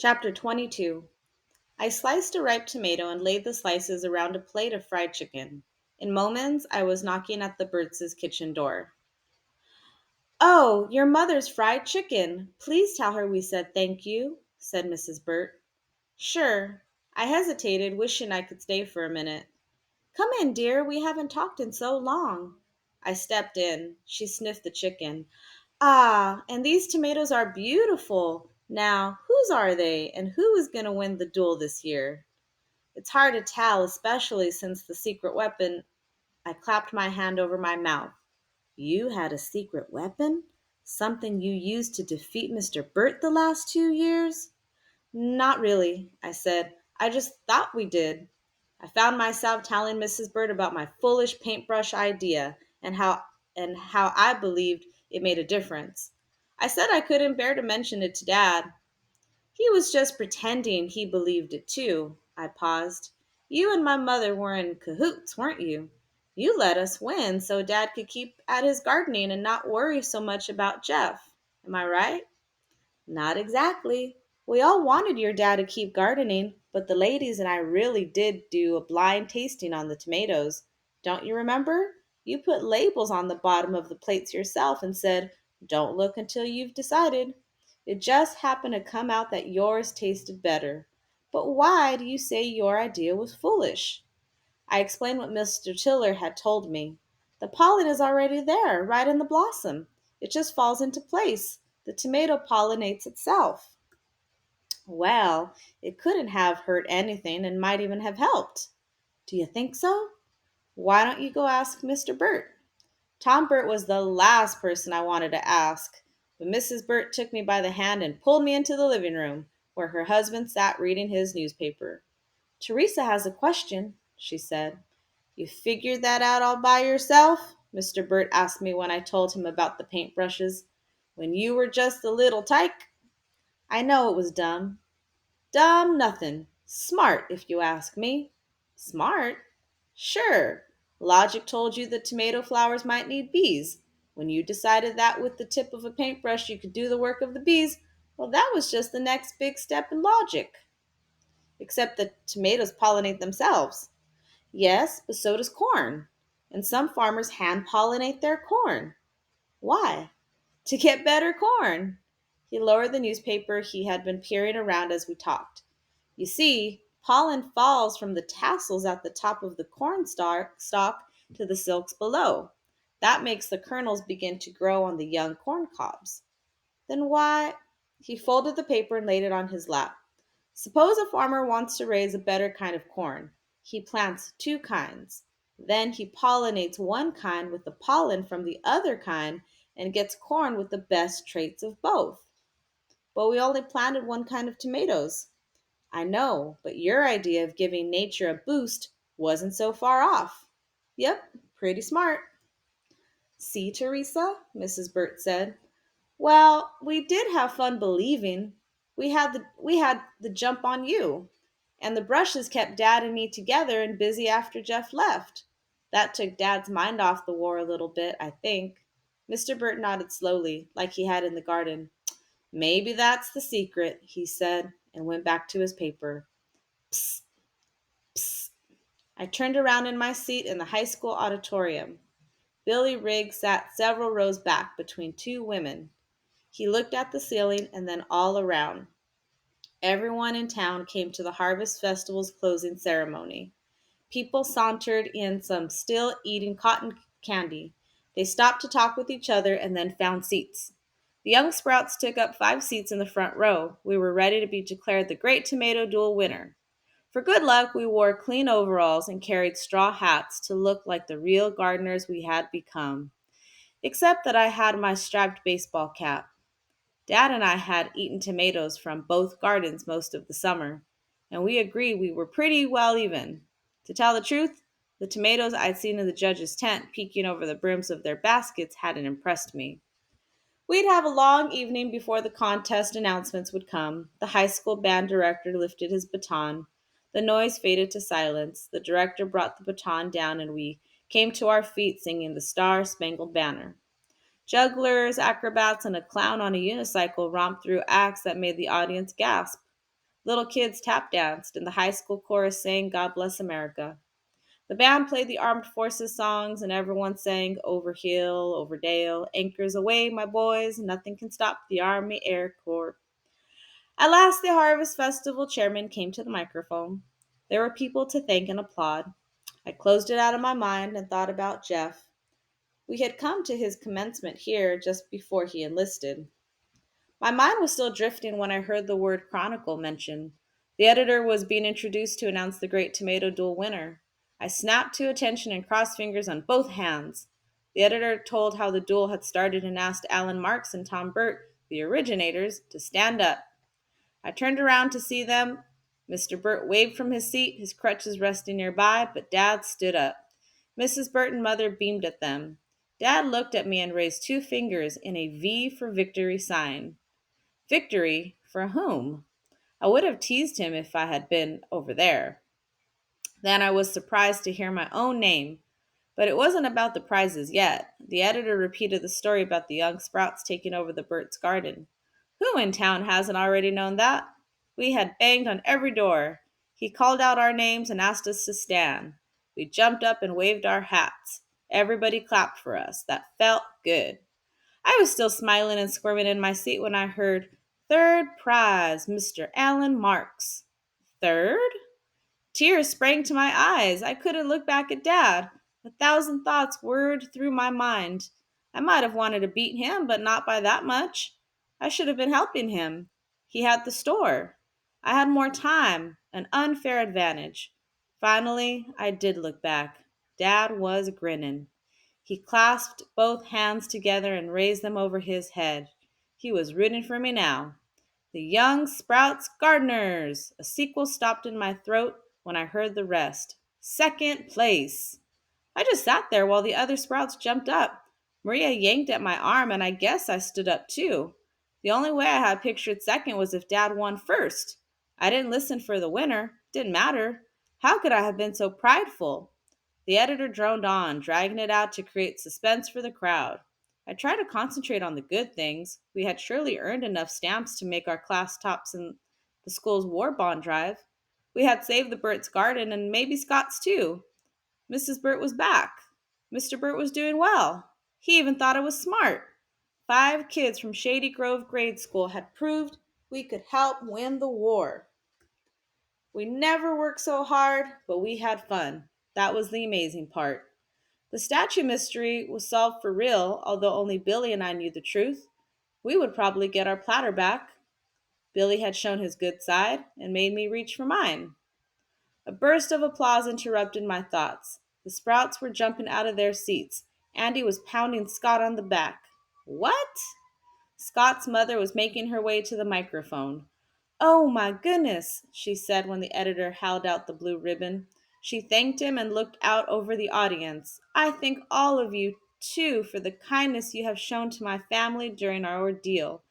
Chapter 22. I sliced a ripe tomato and laid the slices around a plate of fried chicken. In moments, I was knocking at the Burt's kitchen door. "Oh, your mother's fried chicken. Please tell her we said thank you," said Mrs. Burt. "Sure." I hesitated, wishing I could stay for a minute. "Come in, dear. We haven't talked in so long." I stepped in. She sniffed the chicken. "Ah, and these tomatoes are beautiful. Now, whose are they, and who is going to win the duel this year?" "It's hard to tell, especially since the secret weapon—" I clapped my hand over my mouth. "You had a secret weapon? Something you used to defeat Mr. Burt the last 2 years?" "Not really," I said. "I just thought we did." I found myself telling Mrs. Bird about my foolish paintbrush idea and how I believed it made a difference. I said I couldn't bear to mention it to Dad. He was just pretending he believed it too. I paused. "You and my mother were in cahoots, weren't you? You let us win so Dad could keep at his gardening and not worry so much about Jeff. Am I right?" "Not exactly. We all wanted your dad to keep gardening, but the ladies and I really did do a blind tasting on the tomatoes. Don't you remember? You put labels on the bottom of the plates yourself and said, 'Don't look until you've decided.' It just happened to come out that yours tasted better. But why do you say your idea was foolish?" I explained what Mr. Tiller had told me. "The pollen is already there, right in the blossom. It just falls into place. The tomato pollinates itself." "Well, it couldn't have hurt anything and might even have helped." "Do you think so? Why don't you go ask Mr. Burt?" Tom Burt was the last person I wanted to ask, but Mrs. Burt took me by the hand and pulled me into the living room, where her husband sat reading his newspaper. "Teresa has a question," she said. "You figured that out all by yourself?" Mr. Burt asked me when I told him about the paintbrushes. "When you were just a little tyke?" I know it was dumb. "Dumb nothing. Smart, if you ask me." "Smart?" "Sure. Logic told you the tomato flowers might need bees. When you decided that with the tip of a paintbrush you could do the work of the bees, well, that was just the next big step in logic." "Except that tomatoes pollinate themselves." "Yes, but so does corn. And some farmers hand pollinate their corn." "Why?" "To get better corn." He lowered the newspaper he had been peering around as we talked. "You see, pollen falls from the tassels at the top of the corn stalk to the silks below. That makes the kernels begin to grow on the young corn cobs." "Then why—" He folded the paper and laid it on his lap. "Suppose a farmer wants to raise a better kind of corn. He plants two kinds. Then he pollinates one kind with the pollen from the other kind and gets corn with the best traits of both." "But we only planted one kind of tomatoes." "I know, but your idea of giving nature a boost wasn't so far off." "Yep, pretty smart." "See, Teresa," Mrs. Burt said. "Well, we did have fun believing. We had the jump on you. And the brushes kept Dad and me together and busy after Jeff left. That took Dad's mind off the war a little bit, I think." Mr. Burt nodded slowly, like he had in the garden. "Maybe that's the secret," he said, and went back to his paper. Psst, psst. I turned around in my seat in the high school auditorium. Billy Riggs sat several rows back between two women. He looked at the ceiling and then all around. Everyone in town came to the Harvest Festival's closing ceremony. People sauntered in, some still eating cotton candy. They stopped to talk with each other and then found seats. The young sprouts took up 5 seats in the front row. We were ready to be declared the Great Tomato Duel winner. For good luck, we wore clean overalls and carried straw hats to look like the real gardeners we had become. Except that I had my striped baseball cap. Dad and I had eaten tomatoes from both gardens most of the summer, and we agreed we were pretty well even. To tell the truth, the tomatoes I'd seen in the judge's tent peeking over the brims of their baskets hadn't impressed me. We'd have a long evening before the contest announcements would come. The high school band director lifted his baton. The noise faded to silence. The director brought the baton down, and we came to our feet singing the Star Spangled Banner. Jugglers, acrobats, and a clown on a unicycle romped through acts that made the audience gasp. Little kids tap danced, and the high school chorus sang God Bless America. The band played the armed forces songs, and everyone sang Over Hill, Over Dale, Anchors Away, my boys, nothing can stop the Army Air Corps. At last, the Harvest Festival chairman came to the microphone. There were people to thank and applaud. I closed it out of my mind and thought about Jeff. We had come to his commencement here just before he enlisted. My mind was still drifting when I heard the word Chronicle mentioned. The editor was being introduced to announce the Great Tomato Duel winner. I snapped to attention and crossed fingers on both hands. The editor told how the duel had started and asked Alan Marks and Tom Burt, the originators, to stand up. I turned around to see them. Mr. Burt waved from his seat, his crutches resting nearby, but Dad stood up. Mrs. Burt and Mother beamed at them. Dad looked at me and raised two fingers in a V for victory sign. Victory for whom? I would have teased him if I had been over there. Then I was surprised to hear my own name. But it wasn't about the prizes yet. The editor repeated the story about the young sprouts taking over the Burt's garden. Who in town hasn't already known that? We had banged on every door. He called out our names and asked us to stand. We jumped up and waved our hats. Everybody clapped for us. That felt good. I was still smiling and squirming in my seat when I heard, "Third prize, Mr. Alan Marks." Third? Tears sprang to my eyes. I couldn't look back at Dad. A thousand thoughts whirred through my mind. I might have wanted to beat him, but not by that much. I should have been helping him. He had the store. I had more time, an unfair advantage. Finally, I did look back. Dad was grinning. He clasped both hands together and raised them over his head. He was rooting for me now. The Young Sprouts Gardeners! A sequel stopped in my throat when I heard the rest. Second place! I just sat there while the other Sprouts jumped up. Maria yanked at my arm, and I guess I stood up too. The only way I had pictured second was if Dad won first. I didn't listen for the winner. Didn't matter. How could I have been so prideful? The editor droned on, dragging it out to create suspense for the crowd. I tried to concentrate on the good things. We had surely earned enough stamps to make our class tops in the school's war bond drive. We had saved the Burt's garden and maybe Scott's too. Mrs. Burt was back. Mr. Burt was doing well. He even thought I was smart. 5 kids from Shady Grove Grade School had proved we could help win the war. We never worked so hard, but we had fun. That was the amazing part. The statue mystery was solved for real, although only Billy and I knew the truth. We would probably get our platter back. Billy had shown his good side and made me reach for mine. A burst of applause interrupted my thoughts. The Sprouts were jumping out of their seats. Andy was pounding Scott on the back. What? Scott's mother was making her way to the microphone. "Oh, my goodness," she said when the editor held out the blue ribbon. She thanked him and looked out over the audience. "I thank all of you, too, for the kindness you have shown to my family during our ordeal.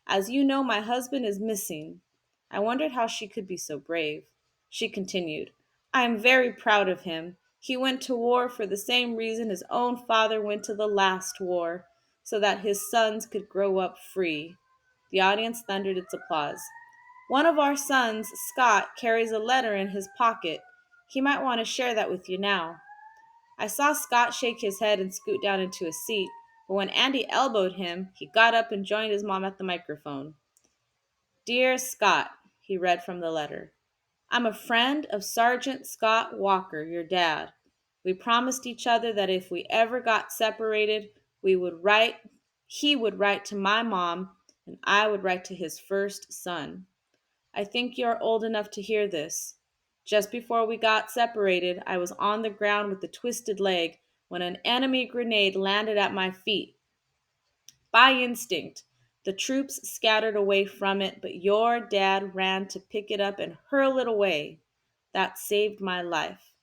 As you know, my husband is missing." I wondered how she could be so brave. She continued, "I am very proud of him. He went to war for the same reason his own father went to the last war, so that his sons could grow up free." The audience thundered its applause. "One of our sons, Scott, carries a letter in his pocket. He might want to share that with you now." I saw Scott shake his head and scoot down into a seat, but when Andy elbowed him, he got up and joined his mom at the microphone. "Dear Scott," he read from the letter, "I'm a friend of Sergeant Scott Walker, your dad. We promised each other that if we ever got separated, he would write to my mom, and I would write to his first son. I think you are old enough to hear this. Just before we got separated, I was on the ground with a twisted leg when an enemy grenade landed at my feet. By instinct, the troops scattered away from it, but your dad ran to pick it up and hurl it away. That saved my life.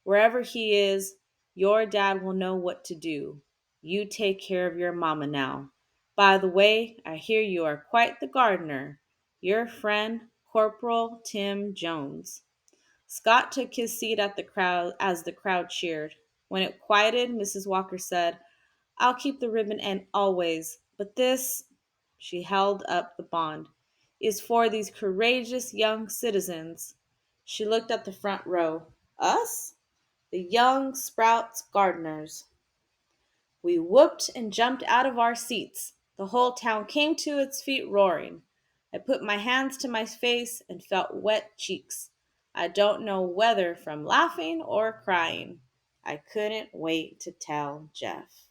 Wherever he is, your dad will know what to do. You take care of your mama now. By the way, I hear you are quite the gardener. Your friend, Corporal Tim Jones." Scott took his seat at the crowd as the crowd cheered. When it quieted, Mrs. Walker said, "I'll keep the ribbon end always, but this," she held up the bond, is for these courageous young citizens. She looked at the front row. Us? The young Sprouts gardeners. We whooped and jumped out of our seats. The whole town came to its feet roaring. I put my hands to my face and felt wet cheeks. I don't know whether from laughing or crying. I couldn't wait to tell Jeff.